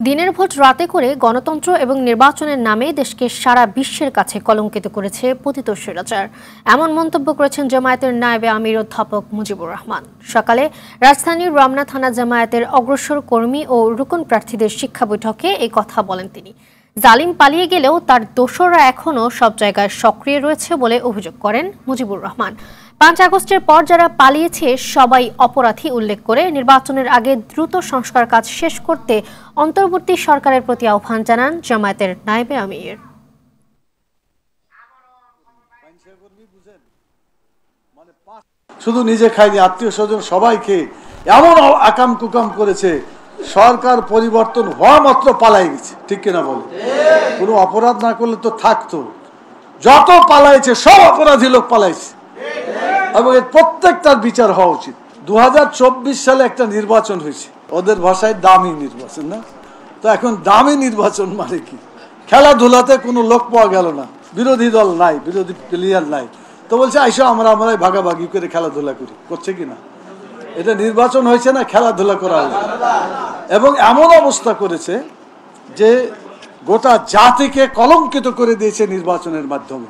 দিনের ভোট রাতে করে গণতন্ত্র এবং নির্বাচনের নামে দেশকে সারা বিশ্বের কাছে কলঙ্কিত করেছে পতিত স্বৈরাচার। এমন মন্তব্য করেছেন জামায়াতের নায়েবে আমির অধ্যাপক মুজিবুর রহমান। সকালে রাজধানীর রমনা থানা জামায়াতের অগ্রসর কর্মী ও রুকন প্রার্থীদের শিক্ষা বৈঠকে এই কথা বলেন তিনি। জালিম পালিয়ে গেলেও তার দোসররা এখনও সব জায়গায় সক্রিয় রয়েছে বলে অভিযোগ করেন মুজিবুর রহমান। ৫ আগস্টের পর যারা পালিয়েছে সবাই অপরাধী উল্লেখ করে নির্বাচনের আগে দ্রুত সংস্কার কাজ শেষ করতে অন্তর্বর্তী সরকারের প্রতি আহ্বান জানান জামায়াতের নায়েবে আমির। শুধু নিজে খায়নি, আত্মীয় স্বজন সবাইকে এমন আকাম কুকাম করেছে, সরকার পরিবর্তন হওয়া মাত্র পালাই গেছে। ঠিক কিনা বলে? কোনো অপরাধ না করলে তো থাকতো। যত পালাইছে সব অপরাধী লোক পালাইছে এবং এর প্রত্যেকটার বিচার হওয়া উচিত। 2024 সালে একটা নির্বাচন হয়েছে, ওদের ভাষায় দামি নির্বাচন, না তো এখন দামি নির্বাচন মানে কি? খেলাধুলাতে কোনো লোক পাওয়া গেল না, বিরোধী দল নাই, বিরোধী প্লেয়ার নাই, তো বলছে আইসো আমরাই ভাগাভাগি করে খেলাধুলা করি। করছে কিনা? এটা নির্বাচন হয়েছে না, খেলাধুলা করা হয়েছে। এবং এমন অবস্থা করেছে যে গোটা জাতিকে কলঙ্কিত করে দিয়েছে নির্বাচনের মাধ্যমে।